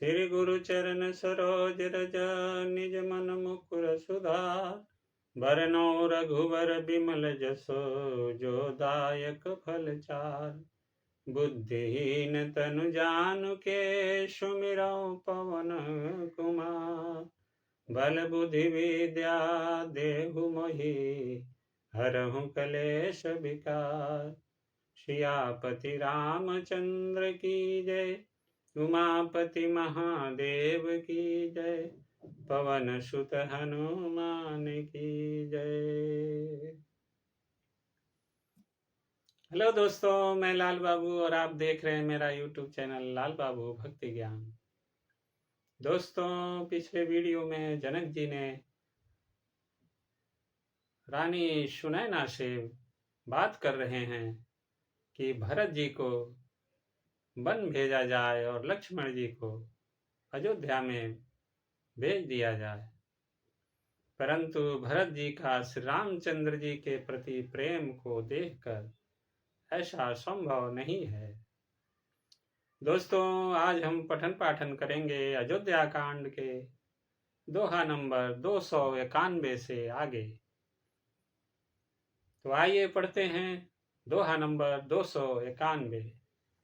श्री गुरु चरण सरोज रज निज मन मुकुर सुधार। बरनौ रघुवर बिमल जसो जो दायक फल चार। बुद्धिहीन तनु जानुके सुमिरौ पवन कुमार। बल बुद्धि विद्या देहु मोहि हरहु कलेश विकार। सियापति रामचंद्र की जय, उमापति महादेव की जय, पवन सुत हनुमान की जय। हेलो दोस्तों, मैं लाल बाबू और आप देख रहे हैं मेरा यूट्यूब चैनल लाल बाबू भक्ति ज्ञान। दोस्तों, पिछले वीडियो में जनक जी ने रानी सुनैना से बात कर रहे हैं कि भरत जी को वन भेजा जाए और लक्ष्मण जी को अयोध्या में भेज दिया जाए, परंतु भरत जी का श्री रामचंद्र जी के प्रति प्रेम को देखकर ऐसा संभव नहीं है। दोस्तों, आज हम पठन पाठन करेंगे अयोध्या कांड के दोहा नंबर 291 से आगे। तो आइए पढ़ते हैं दोहा नंबर 291।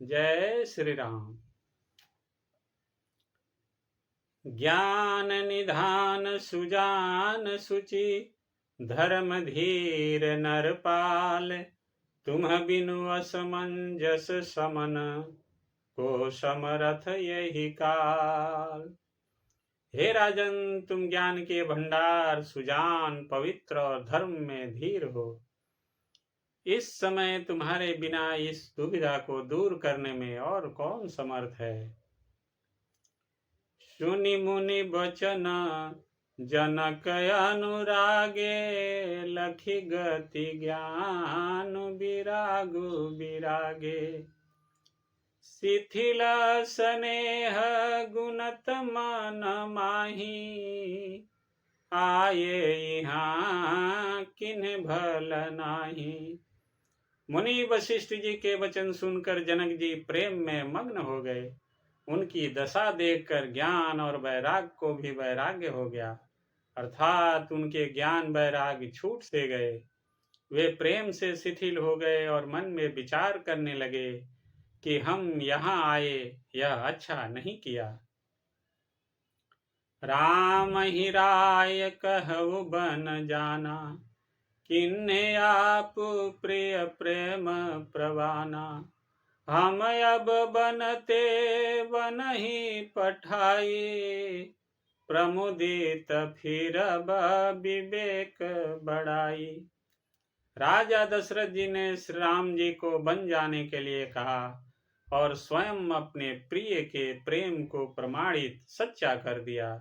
जय श्री राम। ज्ञान निधान सुजान सुचि, धर्म धीर नरपाल। तुम बिनु असमंजस समन, को समरथ यही काल। हे राजन, तुम ज्ञान के भंडार, सुजान, पवित्र और धर्म में धीर हो। इस समय तुम्हारे बिना इस दुविधा को दूर करने में और कौन समर्थ है। सुनि मुनि बचन जनक अनुरागे, लखी गति ज्ञान विरागु विरागे। शिथिल स्नेह गुणत मन माही, आये यहाँ किन्ह भल नाही। मुनि वशिष्ठ जी के वचन सुनकर जनक जी प्रेम में मग्न हो गए। उनकी दशा देखकर ज्ञान और वैराग को भी वैराग्य हो गया, अर्थात उनके ज्ञान वैराग छूट से गए। वे प्रेम से शिथिल हो गए और मन में विचार करने लगे कि हम यहाँ आए, यह अच्छा नहीं किया। राम ही राय कहु बन जाना, किन्ने आप प्रिय प्रेम प्रवाना। हम अब बनते वन ही पठाई, प्रमुदित फिर विवेक बढ़ाई। राजा दशरथ जी ने श्री राम जी को बन जाने के लिए कहा और स्वयं अपने प्रिय के प्रेम को प्रमाणित सच्चा कर दिया।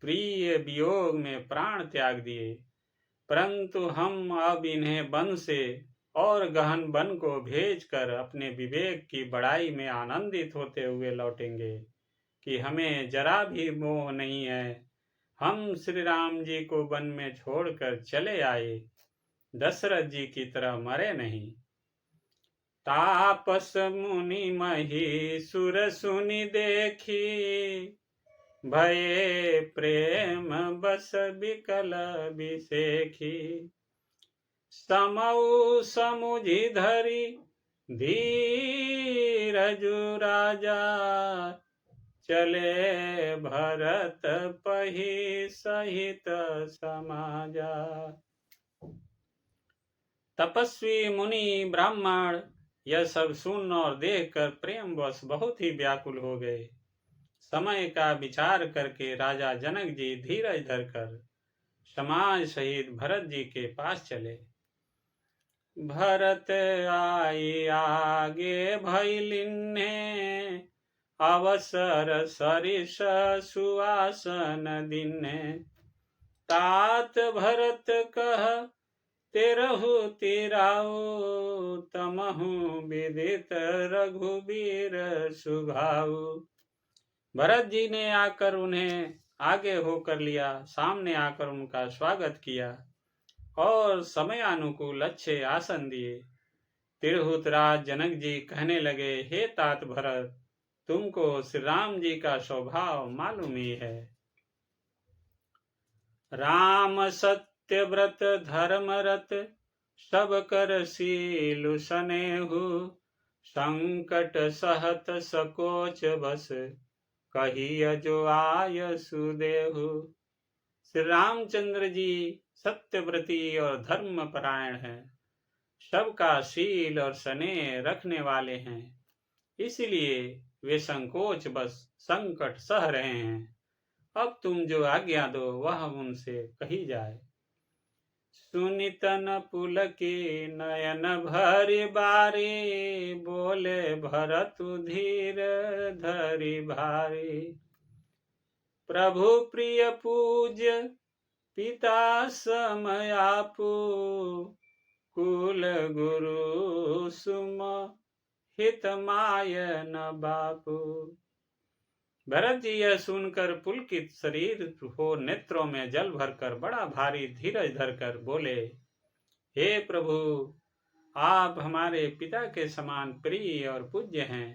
प्रिय वियोग में प्राण त्याग दिए, परंतु हम अब इन्हें वन से और गहन वन को भेजकर अपने विवेक की बढ़ाई में आनंदित होते हुए लौटेंगे कि हमें जरा भी मोह नहीं है। हम श्री राम जी को वन में छोड़कर चले आए, दशरथ जी की तरह मरे नहीं। तापस मुनि मही सुर सुनि देखी, भये प्रेम बस बिकल बिसेखी। समऊ समुझि धरि धीरजु राजा, चले भरत पही सहित समाजा। तपस्वी मुनि ब्राह्मण यह सब सुन और देखकर प्रेमवश बहुत ही व्याकुल हो गए। समय का विचार करके राजा जनक जी धीरज धरकर समाज सहित भरत जी के पास चले। भरत आई आगे भैलिन्हे, अवसर सरिस सुआसन दिन्हे। तात भरत कह तेरहु तिराऊ, तमहु विदित रघुबीर सुभाऊ। भरत जी ने आकर उन्हें आगे होकर लिया, सामने आकर उनका स्वागत किया और समयानुकूल अच्छे आसन दिए। तिरहुत राज जनक जी कहने लगे, हे तात भरत, तुमको श्री राम जी का स्वभाव मालूम ही है। राम सत्य व्रत धर्म रत, सब कर सीलु सनेहु, संकट सहत सकोच बस, कहिय जो आय सुदेहु। श्री रामचंद्र जी सत्यव्रती और धर्म परायण हैं, सबका शील और स्नेह रखने वाले हैं, इसलिए वे संकोच बस संकट सह रहे हैं। अब तुम जो आज्ञा दो वह उनसे कही जाए। सुनितन पुलकी नयन भरि बारी, बोले भरत धीर धरि भारी। प्रभु प्रिय पूज्य पिता समयापु, कुल गुरु सुम हित माय न बापू। भरत जी यह सुनकर पुलकित शरीर हो नेत्रों में जल भरकर बड़ा भारी धीरज धरकर बोले, हे प्रभु, आप हमारे पिता के समान प्रिय और पूज्य हैं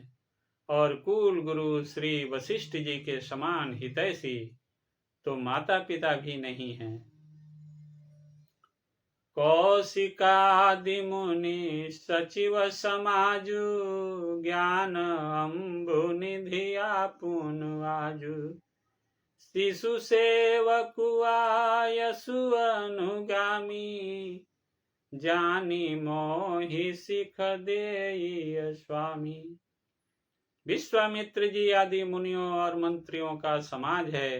और कुल गुरु श्री वशिष्ठ जी के समान हितैषी तो माता पिता भी नहीं हैं। कौशिकादि मुनि सचिव समाजु, ज्ञान अम्बु निधि आपुन आजु। शिशु सेवकु आयसु अनुगामी, जानी मोहि सिख देई स्वामी। विश्वामित्र जी आदि मुनियों और मंत्रियों का समाज है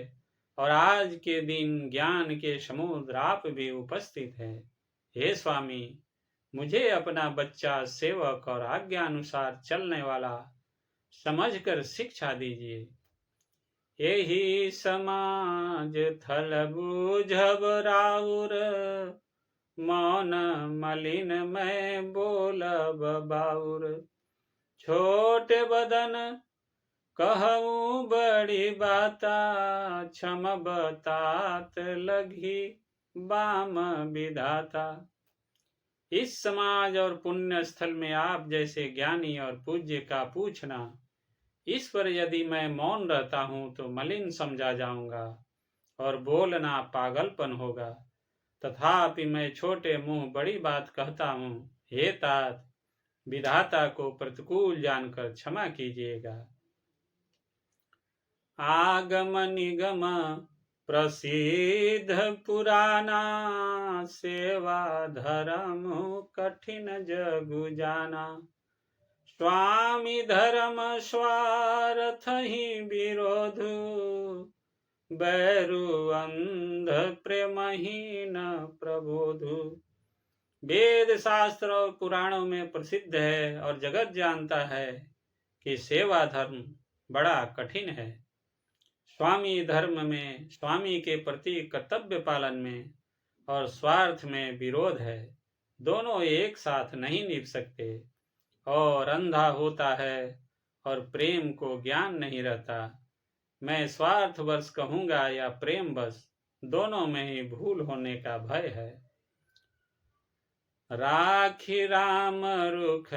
और आज के दिन ज्ञान के समुद्र आप भी उपस्थित है। हे स्वामी, मुझे अपना बच्चा सेवक और आज्ञा अनुसार चलने वाला समझकर शिक्षा दीजिए। यही समाज थल बूझब राउर, मौन मलिन मैं बोलब बाउर। छोटे बदन कहूँ बड़ी बाता, क्षम बतात लगी बाम विधाता। इस समाज और पुण्य स्थल में आप जैसे ज्ञानी और पूज्य का पूछना, इस पर यदि मैं मौन रहता हूँ तो मलिन समझा जाऊंगा और बोलना पागलपन होगा। तथापि मैं छोटे मुंह बड़ी बात कहता हूँ। हे तात, विधाता को प्रतिकूल जानकर क्षमा कीजिएगा। आगम निगम प्रसिद्ध पुराना, सेवा धर्म कठिन जगु जाना। स्वामी धर्म स्वार्थ ही विरोधु, बैरु अंध प्रेमहीन प्रबोधु। वेद शास्त्र और पुराणों में प्रसिद्ध है और जगत जानता है कि सेवा धर्म बड़ा कठिन है। स्वामी धर्म में स्वामी के प्रति कर्तव्य पालन में और स्वार्थ में विरोध है, दोनों एक साथ नहीं निभ सकते। और अंधा होता है और प्रेम को ज्ञान नहीं रहता। मैं स्वार्थवश कहूंगा या प्रेम बस, दोनों में ही भूल होने का भय है। राखी राम रुख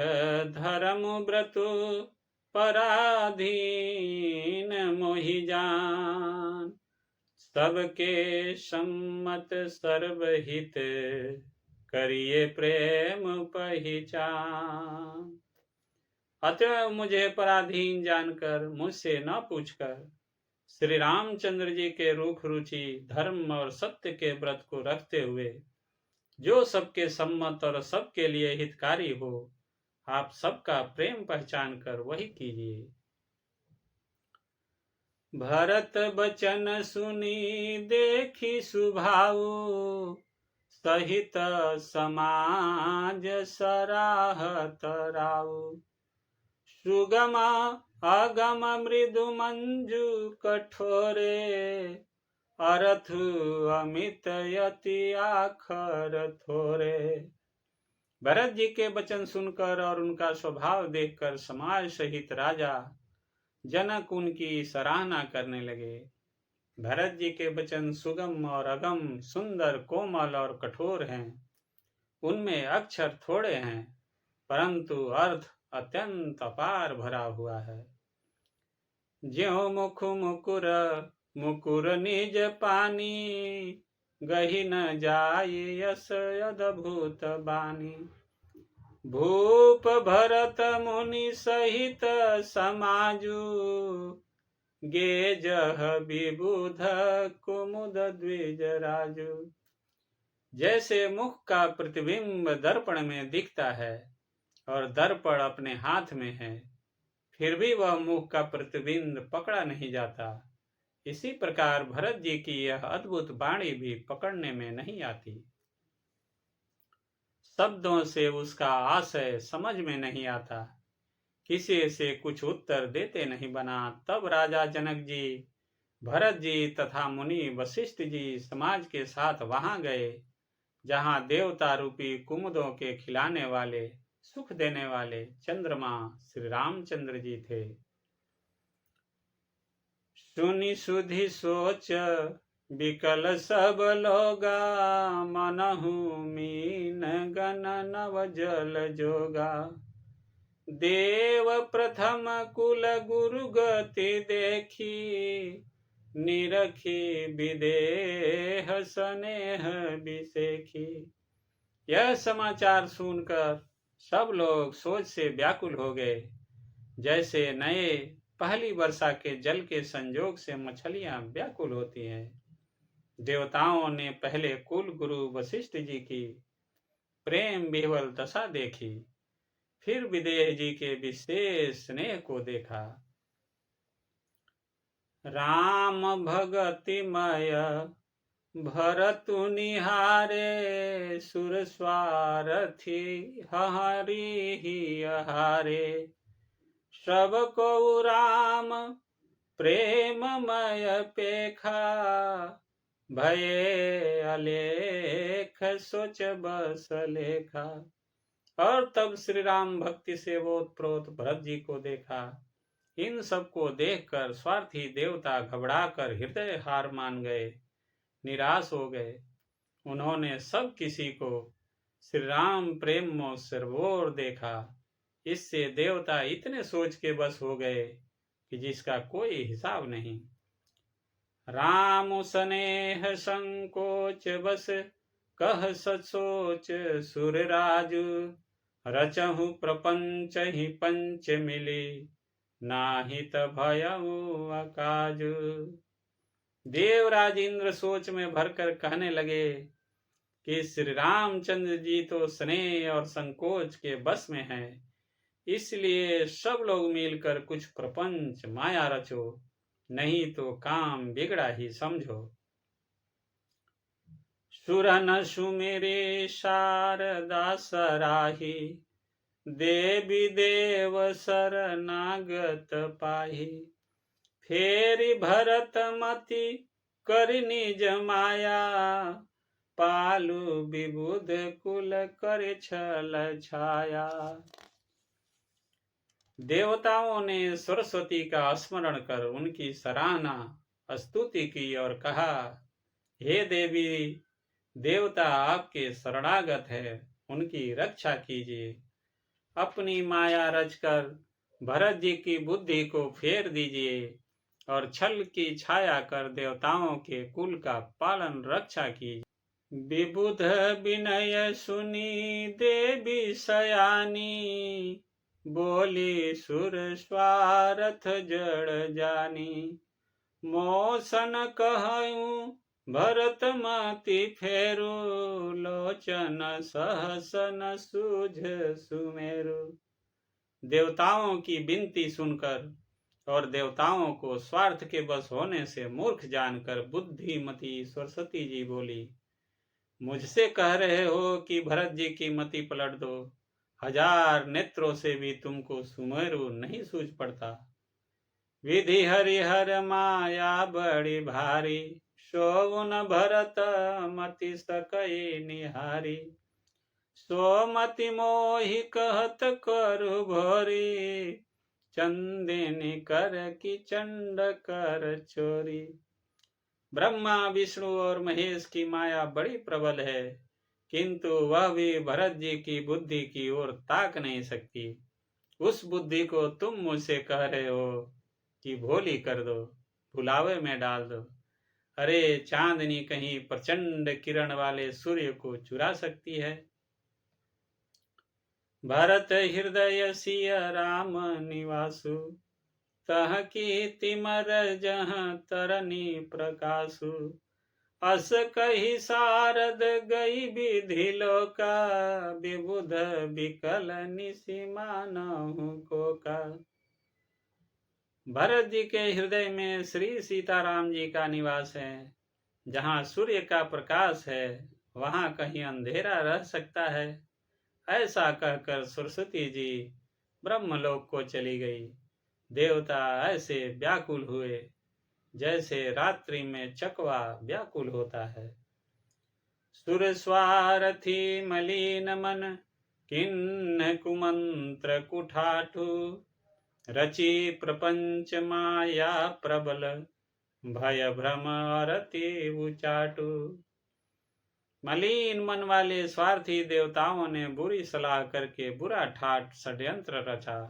धर्म व्रतु, पराधीन मोहि जान। सबके सम्मत सर्वहित, करिए प्रेम पहचान। अतः मुझे पराधीन जानकर मुझसे न पूछकर श्री रामचंद्र जी के रुख रुचि धर्म और सत्य के व्रत को रखते हुए जो सबके सम्मत और सबके लिए हितकारी हो, आप सबका प्रेम पहचान कर वही कीजिए। भरत बचन सुनी देखी सुभाऊ, सहित समाज सराहत राऊ। सुगम अगम मृदु मंजू कठोरे, अरथु अमित यति आखर थोरे। भरत जी के वचन सुनकर और उनका स्वभाव देखकर समाज सहित राजा जनक उनकी सराहना करने लगे। भरत जी के वचन सुगम और अगम, सुंदर, कोमल और कठोर हैं। उनमें अक्षर थोड़े हैं, परंतु अर्थ अत्यंत अपार भरा हुआ है। ज्यों मुख मुकुर मुकुर निज पानी, गही न जाय यस अद्भुत बानी। भूप भरत मुनि सहित समाजु, गे जह विबुध कुमुद द्विज राजू। जैसे मुख का प्रतिबिंब दर्पण में दिखता है और दर्पण अपने हाथ में है, फिर भी वह मुख का प्रतिबिंब पकड़ा नहीं जाता, इसी प्रकार भरत जी की यह अद्भुत वाणी भी पकड़ने में नहीं आती। शब्दों से उसका आशय समझ में नहीं आता, किसी से कुछ उत्तर देते नहीं बना। तब राजा जनक जी, भरत जी तथा मुनि वशिष्ठ जी समाज के साथ वहां गए, जहां देवता रूपी कुमुदों के खिलाने वाले, सुख देने वाले चंद्रमा श्री रामचंद्र जी थे। सुनि सुधि सोच विकल सब लोगा, मनहु मीन गण नव जल जोगा। देव प्रथम कुल गुरु गति देखी, निरखी विदेह स्नेह बिसेखी। यह समाचार सुनकर सब लोग सोच से व्याकुल हो गए, जैसे नए पहली वर्षा के जल के संजोग से मछलियां व्याकुल होती हैं। देवताओं ने पहले कुल गुरु वशिष्ठ जी की प्रेम विह्वल दशा देखी, फिर विदेह जी के विशेष स्नेह को देखा। राम भगतिमय भरतु निहारे, सुर स्वारथी हरि हारे। सब को राम प्रेममय पेखा, भये अलेख सोच बस लेखा। और तब श्री राम भक्ति से ओतप्रोत भरत जी को देखा। इन सब को देखकर स्वार्थी देवता घबराकर हृदय हार मान गए, निराश हो गए। उन्होंने सब किसी को श्री राम प्रेम में सरवोर देखा। इससे देवता इतने सोच के बस हो गए कि जिसका कोई हिसाब नहीं। राम स्नेह संकोच बस कह सचोच सुर राजू, रचहु प्रपंच ही पंच मिली, नाहित भयउ अकाजु। देवराज इंद्र सोच में भरकर कहने लगे कि श्री रामचंद्र जी तो स्नेह और संकोच के बस में हैं, इसलिए सब लोग मिलकर कुछ प्रपंच माया रचो, नहीं तो काम बिगड़ा ही समझो। सुरन सुमेरे शारदा सराही, देवी देव शरणागत पाही। फेरी भरत मति कर निज माया, पालु विबुध कुल कर छल छाया। देवताओं ने सरस्वती का स्मरण कर उनकी सराहना स्तुति की और कहा, हे देवी देवता आपके शरणागत है, उनकी रक्षा कीजिए। अपनी माया रचकर भरत जी की बुद्धि को फेर दीजिए और छल की छाया कर देवताओं के कुल का पालन रक्षा कीजिए। विबुध विनय सुनी देवी सयानी, बोली सुर स्वार्थ जड़ जानी। मोसन कहूं भरत मति फेरु, लोचन सहसन सूझ सुमेरु। देवताओं की विनती सुनकर और देवताओं को स्वार्थ के बस होने से मूर्ख जानकर बुद्धिमती सरस्वती जी बोली, मुझसे कह रहे हो कि भरत जी की मति पलट दो, हजार नेत्रों से भी तुमको सुमेरु नहीं सूझ पड़ता। विधि हरिहर माया बड़ी भारी, सोउन भरत मति सकई निहारी। सोमति मोहि कहत करु भोरी, चंदिनी कर की चंड कर चोरी। ब्रह्मा विष्णु और महेश की माया बड़ी प्रबल है, किंतु वह भी भरत जी की बुद्धि की ओर ताक नहीं सकती। उस बुद्धि को तुम मुझसे कह रहे हो, कि भोली कर दो, भुलावे में डाल दो। अरे चांदनी कहीं प्रचंड किरण वाले सूर्य को चुरा सकती है। भरत हृदय सिय राम निवासु, तह कीर्ति मर जहाँ तरनी प्रकाशु। अस कही सारद गई विधि लोका, विबुध विकल निसीमा नहु को का। भरत जी के हृदय में श्री सीताराम जी का निवास है। जहाँ सूर्य का प्रकाश है वहाँ कहीं अंधेरा रह सकता है। ऐसा कहकर सरस्वती जी ब्रह्मलोक को चली गई। देवता ऐसे व्याकुल हुए जैसे रात्रि में चकवा व्याकुल होता है। सुर स्वारथी मलिन मन, किन्न कुमंत्र कुठाठु। रचि प्रपंच माया प्रबल, भय भ्रम अरति उचाटु। मलिन मन वाले स्वार्थी देवताओं ने बुरी सलाह करके बुरा ठाठ षड्यंत्र रचा।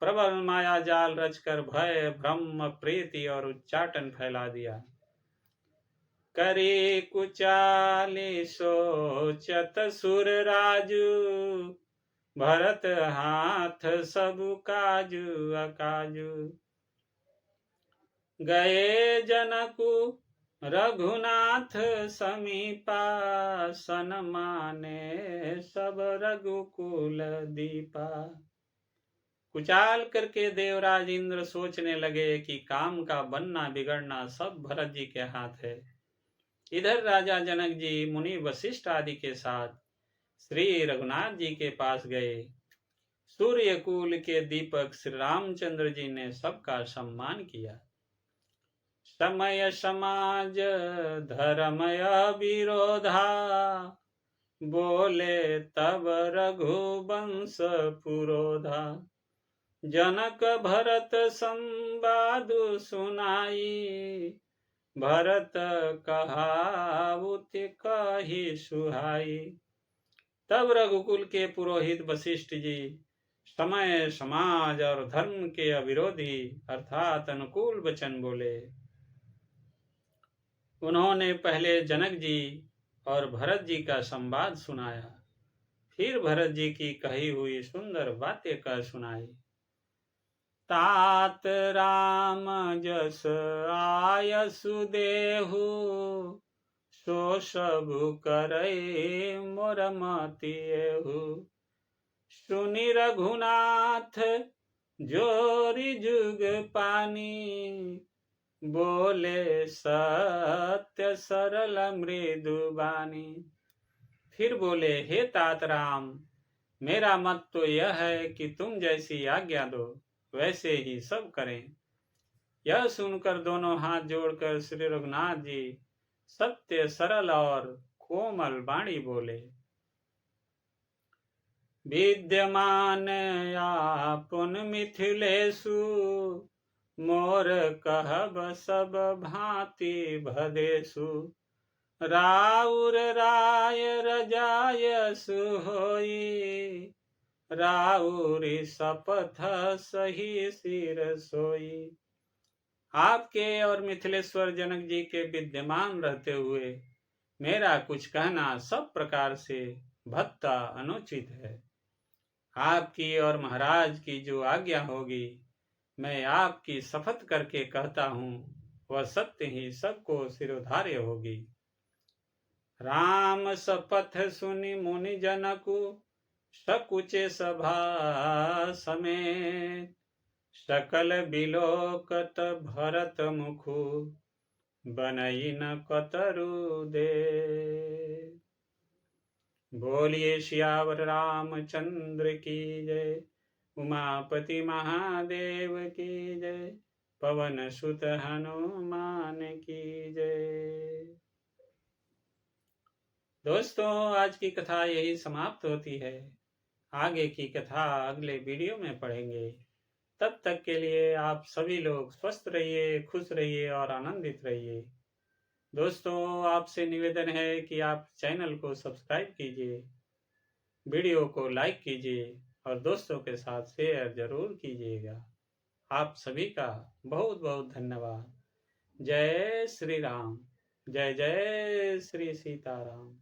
प्रबल माया जाल रचकर भय भ्रम प्रीति और उच्चाटन फैला दिया। करे कुचाली सोचत सुर राजू, भरत हाथ सब काजू अकाजू। गए जनकु रघुनाथ समीपा, सन माने सब रघुकुल दीपा। कुचाल करके देवराज इंद्र सोचने लगे कि काम का बनना बिगड़ना सब भरत जी के हाथ है। इधर राजा जनक जी मुनि वशिष्ठ आदि के साथ श्री रघुनाथ जी के पास गए। सूर्यकुल के दीपक श्री रामचंद्र जी ने सबका सम्मान किया। समय समाज धर्मय विरोधा, बोले तब रघुवंश पुरोधा। जनक भरत संवाद सुनाई, भरत कहावत कही सुहाई। तब रघुकुल के पुरोहित वशिष्ठ जी समय समाज और धर्म के अविरोधी अर्थात अनुकूल वचन बोले। उन्होंने पहले जनक जी और भरत जी का संवाद सुनाया, फिर भरत जी की कही हुई सुंदर बातें कह सुनाई। तात राम जस आयसु देहु, सो सबु करई मोर मति एहु। सुनि रघुनाथ जोरी जुग पानी, बोले सत्य सरल मृदु बानी। फिर बोले, हे तात राम, मेरा मत तो यह है कि तुम जैसी आज्ञा दो वैसे ही सब करें। यह सुनकर दोनों हाथ जोड़कर श्री रघुनाथ जी सत्य सरल और कोमल वाणी बोले। विद्यमान आपन मिथिलेशु, मोर कहब सब भांति भदेशु। राउर राय रजायसु होई, राउरी शपथ सही सिर सोई। आपके और मिथिलेश्वर जनक जी के विद्यमान रहते हुए मेरा कुछ कहना सब प्रकार से भत्ता अनुचित है। आपकी और महाराज की जो आज्ञा होगी मैं आपकी शपथ करके कहता हूँ, वह सत्य ही सबको सिरोधार्य होगी। राम शपथ सुनि मुनि जनकु, सकुचे सभा समेत। सकल बिलोकत भरत मुखु, बनई न कतरु दे। बोलिए सियावर रामचंद्र की जय, उमापति महादेव की जय, पवन सुत हनुमान की जय। दोस्तों, आज की कथा यही समाप्त होती है। आगे की कथा अगले वीडियो में पढ़ेंगे। तब तक के लिए आप सभी लोग स्वस्थ रहिए, खुश रहिए और आनंदित रहिए। दोस्तों, आपसे निवेदन है कि आप चैनल को सब्सक्राइब कीजिए, वीडियो को लाइक कीजिए और दोस्तों के साथ शेयर जरूर कीजिएगा। आप सभी का बहुत बहुत धन्यवाद। जय श्री राम। जय जय श्री सीताराम।